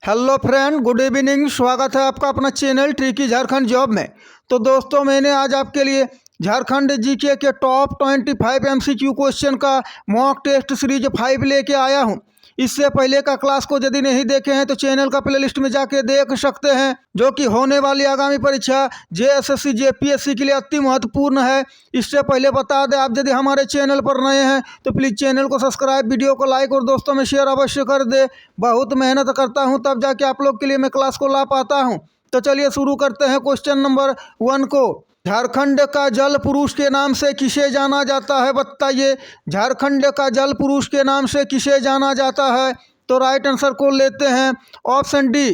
Hello friend, good evening. स्वागत है आपका अपना चैनल ट्रिकी झारखंड जॉब में। तो दोस्तों, मैंने आज आपके लिए झारखंड जीके के टॉप 25 एमसीक्यू क्वेश्चन का मॉक टेस्ट सीरीज 5 लेके आया हूं। इससे पहले का क्लास को यदि नहीं देखे हैं तो चैनल का प्लेलिस्ट में जाके देख सकते हैं, जो कि होने वाली आगामी परीक्षा जेएसएससी जेपीएससी के लिए अति महत्वपूर्ण है। इससे पहले बता दें, आप यदि हमारे चैनल पर नए हैं तो प्लीज़ चैनल को सब्सक्राइब, वीडियो को लाइक और दोस्तों में शेयर अवश्य कर दे। बहुत मेहनत करता हूं तब जाके आप लोग के लिए मैं क्लास को ला पाता हूं। तो चलिए शुरू करते हैं क्वेश्चन नंबर 1 को। झारखंड का जल पुरुष के नाम से किसे जाना जाता है, बताइए। झारखंड का जल पुरुष के नाम से किसे जाना जाता है? तो राइट आंसर को लेते हैं ऑप्शन डी।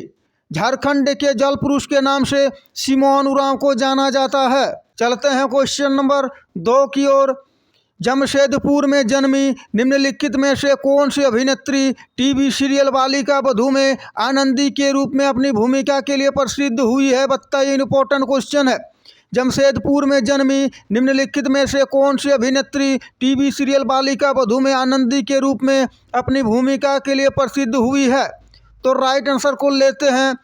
झारखंड के जल पुरुष के नाम से सिमोन उरांव को जाना जाता है। चलते हैं क्वेश्चन नंबर 2 की ओर। जमशेदपुर में जन्मी निम्नलिखित में से कौन सी अभिनेत्री टीवी सीरियल बालिका वधू में आनंदी के रूप में अपनी भूमिका के लिए प्रसिद्ध हुई है, बताइए। इंपॉर्टेंट क्वेश्चन है। जमशेदपुर में जन्मी निम्नलिखित में से कौन सी अभिनेत्री टीवी सीरियल बालिका वधू में आनंदी के रूप में अपनी भूमिका के लिए प्रसिद्ध हुई है? तो राइट आंसर को लेते हैं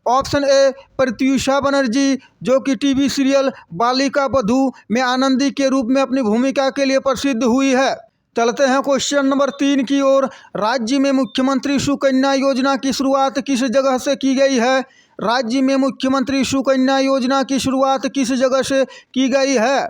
ऑप्शन ए, प्रत्यूषा बनर्जी, जो कि टीवी सीरियल बालिका वधू में आनंदी के रूप में अपनी भूमिका के लिए प्रसिद्ध हुई है। चलते हैं क्वेश्चन नंबर 3 की ओर। राज्य में मुख्यमंत्री सुकन्या योजना की शुरुआत किस जगह से की गई है? राज्य में मुख्यमंत्री सुकन्या योजना की शुरुआत किस जगह से की गई है?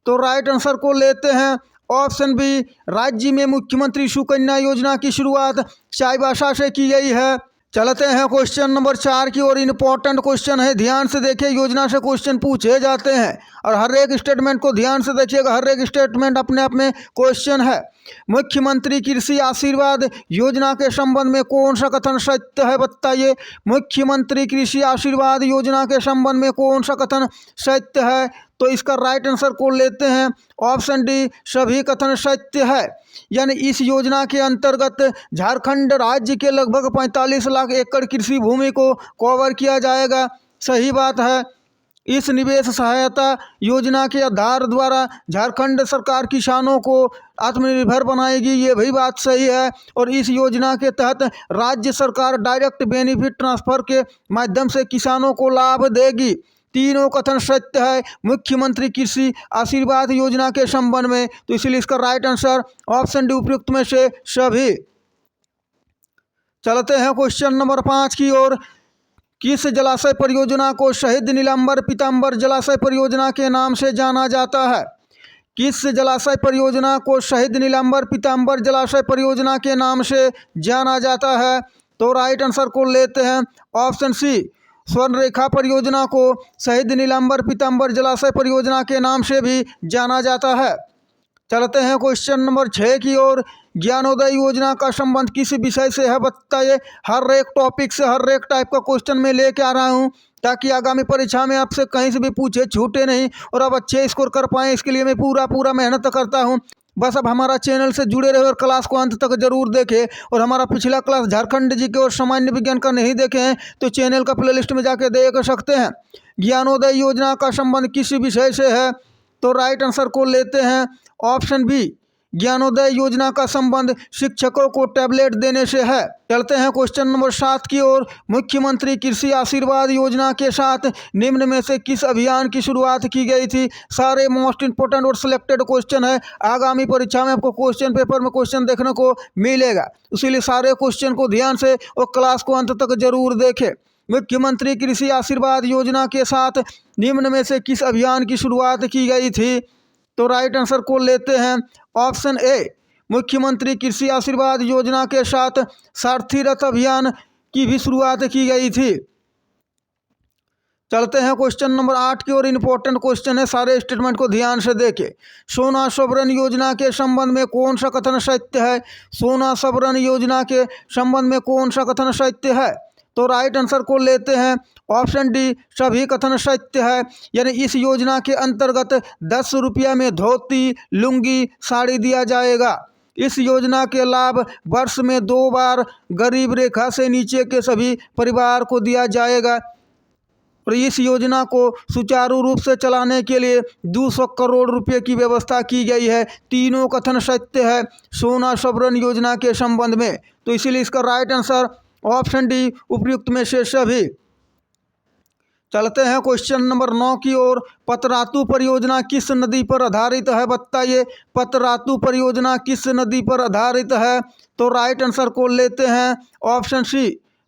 तो राइट आंसर को लेते हैं ऑप्शन बी। राज्य में मुख्यमंत्री सुकन्या योजना की शुरुआत चाईबासा से की गई है। चलते हैं क्वेश्चन नंबर 4 की ओर। इंपॉर्टेंट क्वेश्चन है, ध्यान से देखिए। योजना से क्वेश्चन पूछे जाते हैं और हर एक स्टेटमेंट को ध्यान से देखिएगा। हर एक स्टेटमेंट अपने आप में क्वेश्चन है। मुख्यमंत्री कृषि आशीर्वाद योजना के संबंध में कौन सा कथन सत्य है, बताइए। मुख्यमंत्री कृषि आशीर्वाद योजना के संबंध में कौन सा कथन सत्य है? तो इसका राइट आंसर को लेते हैं ऑप्शन डी, सभी कथन सत्य है। यानी इस योजना के अंतर्गत झारखंड राज्य के लगभग 45 लाख एकड़ कृषि भूमि को कवर किया जाएगा। सही बात है। इस निवेश सहायता योजना के आधार द्वारा झारखंड सरकार किसानों को आत्मनिर्भर बनाएगी, ये भी बात सही है। और इस योजना के तहत राज्य सरकार डायरेक्ट बेनिफिट ट्रांसफर के माध्यम से किसानों को लाभ देगी। तीनों कथन सत्य है मुख्यमंत्री कृषि आशीर्वाद योजना के संबंध में, तो इसलिए इसका राइट आंसर ऑप्शन डी, उपयुक्त में से सभी। चलते हैं क्वेश्चन नंबर 5 की ओर। किस जलाशय परियोजना को शहीद नीलांबर पीताम्बर जलाशय परियोजना के नाम से जाना जाता है? किस जलाशय परियोजना को शहीद नीलांबर पीताम्बर जलाशय परियोजना के नाम से जाना जाता है? तो राइट आंसर को लेते हैं ऑप्शन सी। स्वर्णरेखा परियोजना को शहीद नीलांबर पीताम्बर जलाशय परियोजना के नाम से भी जाना जाता है। चलते हैं क्वेश्चन नंबर 6 की ओर। ज्ञानोदय योजना का संबंध किस विषय से है, बताइए। हर एक टॉपिक से हर एक टाइप का क्वेश्चन मैं लेके आ रहा हूं, ताकि आगामी परीक्षा में आपसे कहीं से भी पूछे, छूटे नहीं और आप अच्छे स्कोर कर पाएँ। इसके लिए मैं पूरा मेहनत करता हूं। बस अब हमारा चैनल से जुड़े रहे और क्लास को अंत तक जरूर देखें। और हमारा पिछला क्लास झारखंड जीके और सामान्य विज्ञान का नहीं देखे हैं तो चैनल का प्लेलिस्ट में जाके देख सकते हैं। ज्ञानोदय योजना का संबंध किस विषय से है? तो राइट आंसर को लेते हैं ऑप्शन बी। ज्ञानोदय योजना का संबंध शिक्षकों को टैबलेट देने से है। चलते हैं क्वेश्चन नंबर 7 की ओर। मुख्यमंत्री कृषि आशीर्वाद योजना के साथ निम्न में से किस अभियान की शुरुआत की गई थी? सारे मोस्ट इंपोर्टेंट और सिलेक्टेड क्वेश्चन है। आगामी परीक्षा में आपको क्वेश्चन पेपर में क्वेश्चन देखने को मिलेगा, इसीलिए सारे क्वेश्चन को ध्यान से और क्लास को अंत तक जरूर देखें। मुख्यमंत्री कृषि आशीर्वाद योजना के साथ निम्न में से किस अभियान की शुरुआत की गई थी? तो राइट आंसर को लेते हैं ऑप्शन ए। मुख्यमंत्री कृषि आशीर्वाद योजना के साथ सारथी रथ अभियान की भी शुरुआत की गई थी। चलते हैं क्वेश्चन नंबर 8 की ओर। इंपॉर्टेंट क्वेश्चन है, सारे स्टेटमेंट को ध्यान से देखें। सोना सबरन योजना के संबंध में कौन सा कथन सत्य है? सोना सबरन योजना के संबंध में कौन सा कथन सत्य है? तो राइट आंसर को लेते हैं ऑप्शन डी, सभी कथन सत्य है। यानी इस योजना के अंतर्गत 10 रुपया में धोती, लुंगी, साड़ी दिया जाएगा। इस योजना के लाभ वर्ष में 2 बार गरीब रेखा से नीचे के सभी परिवार को दिया जाएगा। और इस योजना को सुचारू रूप से चलाने के लिए 200 करोड़ रुपए की व्यवस्था की गई है। तीनों कथन सत्य है सोना सबरन योजना के संबंध में, तो इसीलिए इसका राइट आंसर ऑप्शन डी उपयुक्त में से सभी। चलते हैं क्वेश्चन नंबर 9 की ओर। पतरातू परियोजना किस नदी पर आधारित है, बताइए। पतरातू परियोजना किस नदी पर आधारित है? तो राइट आंसर को लेते हैं ऑप्शन सी,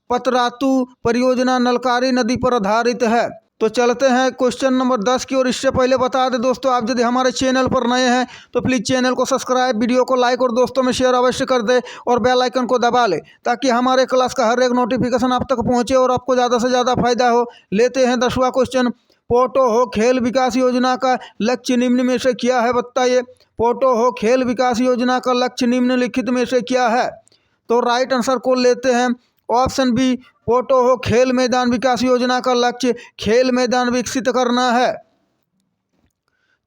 पतरातू परियोजना नलकारी नदी पर आधारित है। तो चलते हैं क्वेश्चन नंबर 10 की ओर। इससे पहले बता दें दोस्तों, आप यदि हमारे चैनल पर नए हैं तो प्लीज़ चैनल को सब्सक्राइब, वीडियो को लाइक और दोस्तों में शेयर अवश्य कर दें और बेल आइकन को दबा लें ताकि हमारे क्लास का हर एक नोटिफिकेशन आप तक पहुंचे और आपको ज़्यादा से ज़्यादा फायदा हो। लेते हैं 10वां क्वेश्चन। पोटो हो खेल विकास योजना का लक्ष्य निम्न में से क्या है, बताइए। पोटो हो खेल विकास योजना का लक्ष्य निम्नलिखित में से क्या है? तो राइट आंसर को लेते हैं ऑप्शन बी, पोटो हो खेल मैदान विकास योजना का लक्ष्य खेल मैदान विकसित करना है।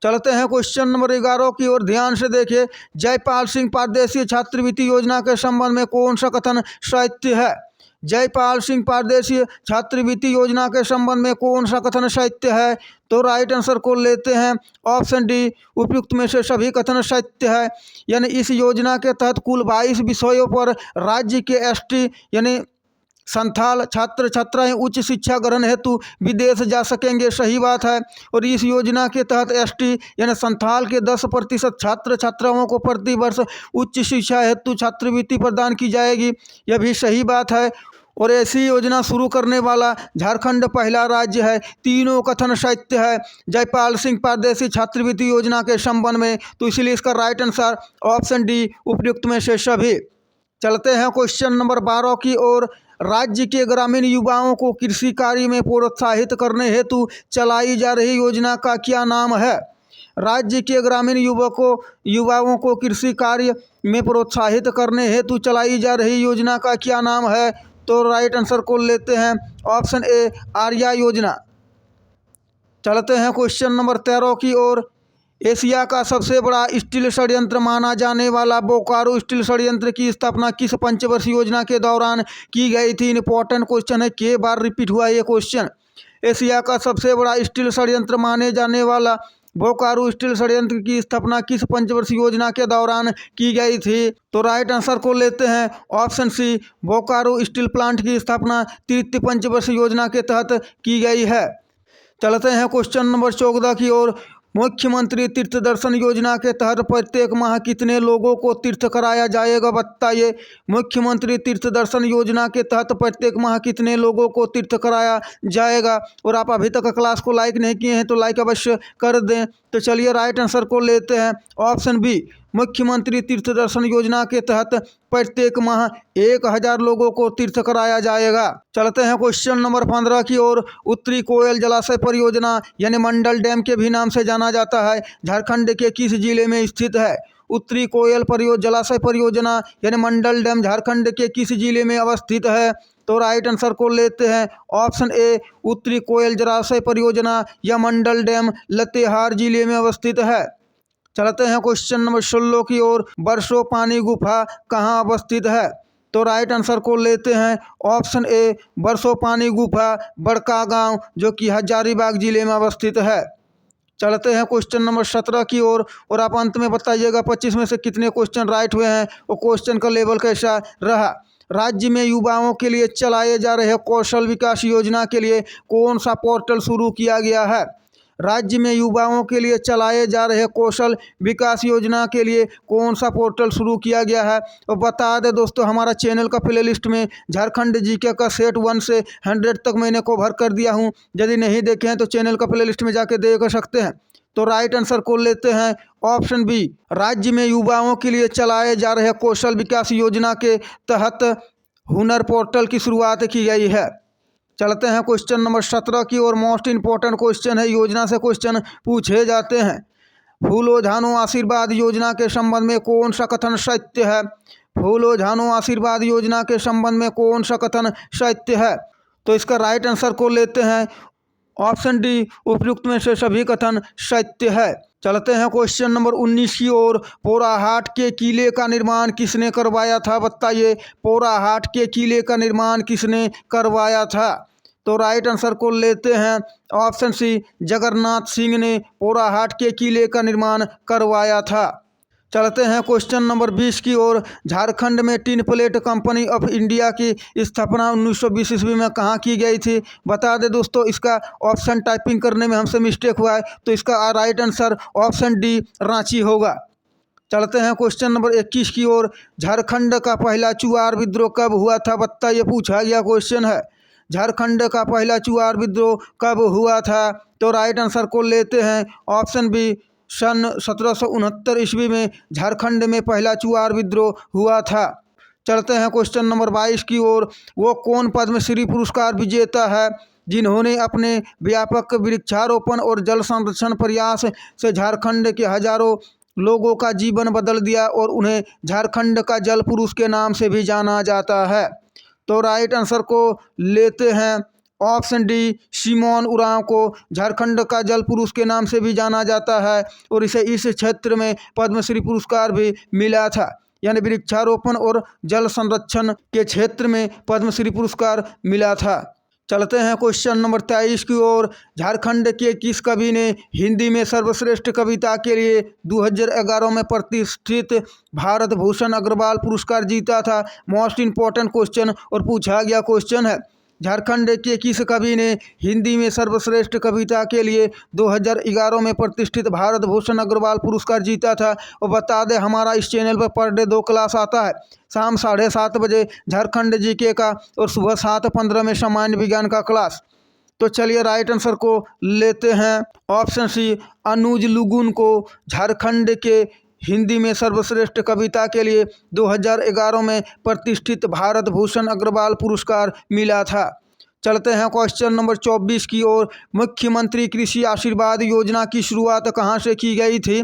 चलते हैं क्वेश्चन नंबर 11 की ओर। ध्यान से देखिए। जयपाल सिंह पारदेशी छात्रवृत्ति योजना के संबंध में कौन सा कथन सत्य है? जयपाल सिंह पारदेशी छात्रवृत्ति योजना के संबंध में कौन सा कथन सत्य है? तो राइट आंसर को लेते हैं ऑप्शन डी, उपयुक्त में से सभी कथन सत्य है। यानी इस योजना के तहत कुल 22 विषयों पर राज्य के एसटी यानी संथाल छात्र छात्राएं उच्च शिक्षा ग्रहण हेतु विदेश जा सकेंगे, सही बात है। और इस योजना के तहत एसटी यानी संथाल के 10% छात्र छात्राओं को प्रति वर्ष उच्च शिक्षा हेतु छात्रवृत्ति प्रदान की जाएगी, यह भी सही बात है। और ऐसी योजना शुरू करने वाला झारखंड पहला राज्य है। तीनों कथन सत्य है जयपाल सिंह पारदेशी छात्रवृत्ति योजना के संबंध में, तो इसलिए इसका राइट आंसर ऑप्शन डी, उपयुक्त में से सभी। चलते हैं क्वेश्चन नंबर 12 की ओर। राज्य के ग्रामीण युवाओं को कृषि कार्य में प्रोत्साहित करने हेतु चलाई जा रही योजना का क्या नाम है? राज्य के ग्रामीण युवाओं को कृषि कार्य में प्रोत्साहित करने हेतु चलाई जा रही योजना का क्या नाम है? तो राइट आंसर को लेते हैं ऑप्शन ए, आर्या योजना। चलते हैं क्वेश्चन नंबर 13 की ओर। एशिया का सबसे बड़ा स्टील षड्यंत्र माना जाने वाला बोकारो स्टील षड्यंत्र की स्थापना किस पंचवर्षीय योजना के दौरान की गई थी? इंपॉर्टेंट क्वेश्चन है, कई बार रिपीट हुआ ये क्वेश्चन। एशिया का सबसे बड़ा स्टील षड्यंत्र माने जाने वाला बोकारो स्टील षड्यंत्र की स्थापना किस पंचवर्षीय योजना के दौरान की गई थी? तो राइट आंसर को लेते हैं option C, Bokaro steel plant की स्थापना तृतीय पंचवर्षीय योजना के तहत की गई है। चलते हैं क्वेश्चन नंबर 14 की ओर। मुख्यमंत्री तीर्थ दर्शन योजना के तहत प्रत्येक माह कितने लोगों को तीर्थ कराया जाएगा, बताइए। मुख्यमंत्री तीर्थ दर्शन योजना के तहत प्रत्येक माह कितने लोगों को तीर्थ कराया जाएगा? और आप अभी तक क्लास को लाइक नहीं किए हैं तो लाइक अवश्य कर दें। तो चलिए राइट आंसर को लेते हैं ऑप्शन बी, मुख्यमंत्री तीर्थ दर्शन योजना के तहत प्रत्येक माह 1000 लोगों को तीर्थ कराया जाएगा। चलते हैं क्वेश्चन नंबर 15 की ओर। उत्तरी कोयल जलाशय परियोजना यानी मंडल डैम के भी नाम से जाना जाता है, झारखंड के किस जिले में स्थित है? उत्तरी कोयल जलाशय परियोजना यानी मंडल डैम झारखंड के किस जिले में अवस्थित है? तो राइट आंसर को लेते हैं ऑप्शन ए, उत्तरी कोयल जलाशय परियोजना या मंडल डैम लातेहार जिले में अवस्थित है। चलते हैं क्वेश्चन नंबर 16 की ओर। बरसो पानी गुफा कहाँ अवस्थित है? तो राइट आंसर को लेते हैं ऑप्शन ए, बरसो पानी गुफा बड़का गांव जो कि हजारीबाग जिले में अवस्थित है। चलते हैं क्वेश्चन नंबर 17 की ओर। और आप अंत में बताइएगा 25 में से कितने क्वेश्चन राइट हुए हैं और क्वेश्चन का लेवल कैसा रहा। राज्य में युवाओं के लिए चलाए जा रहे कौशल विकास योजना के लिए कौन सा पोर्टल शुरू किया गया है? राज्य में युवाओं के लिए चलाए जा रहे कौशल विकास योजना के लिए कौन सा पोर्टल शुरू किया गया है? और बता दें दोस्तों, हमारा चैनल का प्लेलिस्ट में झारखंड जीके का सेट 1 से 100 तक मैंने कवर कर दिया हूं। यदि नहीं देखे हैं तो चैनल का प्लेलिस्ट में जाके देख सकते हैं। तो राइट आंसर को लेते हैं ऑप्शन बी, राज्य में युवाओं के लिए चलाए जा रहे कौशल विकास योजना के तहत हुनर पोर्टल की शुरुआत की गई है। चलते हैं क्वेश्चन नंबर 17 की और मोस्ट इंपॉर्टेंट क्वेश्चन है, योजना से क्वेश्चन पूछे जाते हैं। फूलो झानो आशीर्वाद योजना के संबंध में कौन सा कथन सत्य है? फूलो झानो आशीर्वाद योजना के संबंध में कौन सा कथन सत्य है? तो इसका राइट आंसर को लेते हैं ऑप्शन डी, उपयुक्त में से सभी कथन सत्य है। चलते हैं क्वेश्चन नंबर 19 की ओर। पोराहाट के किले का निर्माण किसने करवाया था, बताइए। पोराहाट के किले का निर्माण किसने करवाया था? तो राइट आंसर को लेते हैं ऑप्शन सी, जगन्नाथ सिंह ने पोराहाट के किले का निर्माण करवाया था। चलते हैं क्वेश्चन नंबर 20 की ओर। झारखंड में tin plate company of India की स्थापना 1920 ईस्वी में कहाँ की गई थी? बता दें दोस्तों, इसका ऑप्शन टाइपिंग करने में हमसे मिस्टेक हुआ है, तो इसका right answer option D Ranchi होगा। चलते हैं क्वेश्चन नंबर 21 की ओर। झारखंड का पहला चुआर विद्रोह कब हुआ था? बत्ता ये पूछा गया क्वेश्चन है। झारखंड का पहला चुआर विद्रोह कब हुआ था? तो राइट आंसर को लेते हैं ऑप्शन बी, सन 1769 ईस्वी में झारखंड में पहला चुआर विद्रोह हुआ था। चलते हैं क्वेश्चन नंबर 22 की ओर। वो कौन पद्मश्री पुरस्कार विजेता है जिन्होंने अपने व्यापक वृक्षारोपण और जल संरक्षण प्रयास से झारखंड के हजारों लोगों का जीवन बदल दिया और उन्हें झारखंड का जल पुरुष के नाम से भी जाना जाता है? तो राइट आंसर को लेते हैं ऑप्शन डी, सिमोन उरांव को झारखंड का जल पुरुष के नाम से भी जाना जाता है और इसे इस क्षेत्र में पद्मश्री पुरस्कार भी मिला था, यानी वृक्षारोपण और जल संरक्षण के क्षेत्र में पद्मश्री पुरस्कार मिला था। चलते हैं क्वेश्चन नंबर 23 की ओर। झारखंड के किस कवि ने हिंदी में सर्वश्रेष्ठ कविता के लिए 2011 में प्रतिष्ठित भारत भूषण अग्रवाल पुरस्कार जीता था? मोस्ट इम्पोर्टेंट क्वेश्चन और पूछा गया क्वेश्चन है। झारखंड के किस कवि ने हिंदी में सर्वश्रेष्ठ कविता के लिए 2011 में प्रतिष्ठित भारत भूषण अग्रवाल पुरस्कार जीता था? और बता दें, हमारा इस चैनल पर डे 2 क्लास आता है, शाम 7:30 बजे झारखंड जीके का और सुबह 7:15 में सामान्य विज्ञान का क्लास। तो चलिए राइट आंसर को लेते हैं ऑप्शन सी, अनुज लुगुन को झारखंड के हिंदी में सर्वश्रेष्ठ कविता के लिए 2011 में प्रतिष्ठित भारत भूषण अग्रवाल पुरस्कार मिला था। चलते हैं क्वेश्चन नंबर 24 की ओर। मुख्यमंत्री कृषि आशीर्वाद योजना की शुरुआत कहाँ से की गई थी?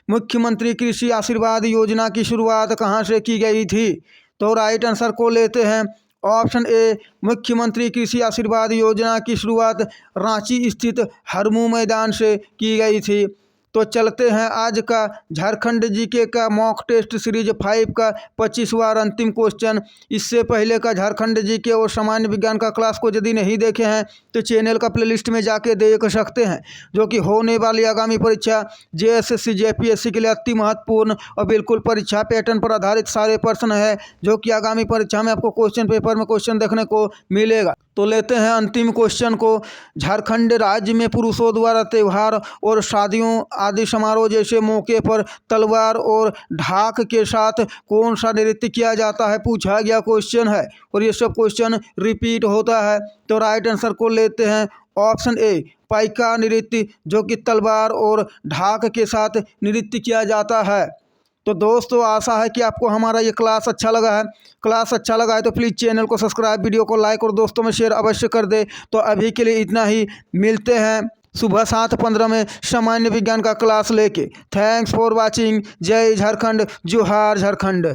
मुख्यमंत्री कृषि आशीर्वाद योजना की शुरुआत कहाँ से की गई थी? तो राइट आंसर को लेते हैं ऑप्शन ए, मुख्यमंत्री कृषि आशीर्वाद योजना की शुरुआत रांची स्थित हरमू मैदान से की गई थी। तो चलते हैं आज का झारखंड जीके का मॉक टेस्ट सीरीज 5 का 25वां और अंतिम क्वेश्चन। इससे पहले का झारखंड जीके और सामान्य विज्ञान का क्लास को यदि नहीं देखे हैं तो चैनल का प्लेलिस्ट में जाके देख सकते हैं, जो कि होने वाली आगामी परीक्षा जेएसएससी जेपीएससी के लिए अति महत्वपूर्ण और बिल्कुल परीक्षा पैटर्न पर आधारित सारे प्रश्न है, जो कि आगामी परीक्षा में आपको क्वेश्चन पेपर में क्वेश्चन देखने को मिलेगा। तो लेते हैं अंतिम क्वेश्चन को। झारखंड राज्य में पुरुषों द्वारा त्यौहार और शादियों आदि समारोह जैसे मौके पर तलवार और ढाक के साथ कौन सा नृत्य किया जाता है? पूछा गया क्वेश्चन है और ये सब क्वेश्चन रिपीट होता है। तो राइट आंसर को लेते हैं ऑप्शन ए, पाइका नृत्य, जो कि तलवार और ढाक के साथ नृत्य किया जाता है। तो दोस्तों, आशा है कि आपको हमारा ये क्लास अच्छा लगा है। क्लास अच्छा लगा है तो प्लीज़ चैनल को सब्सक्राइब, वीडियो को लाइक और दोस्तों में शेयर अवश्य कर दे। तो अभी के लिए इतना ही, मिलते हैं सुबह 7:15 में सामान्य विज्ञान का क्लास लेके। Thanks for watching. जय झारखंड, जोहार झारखंड।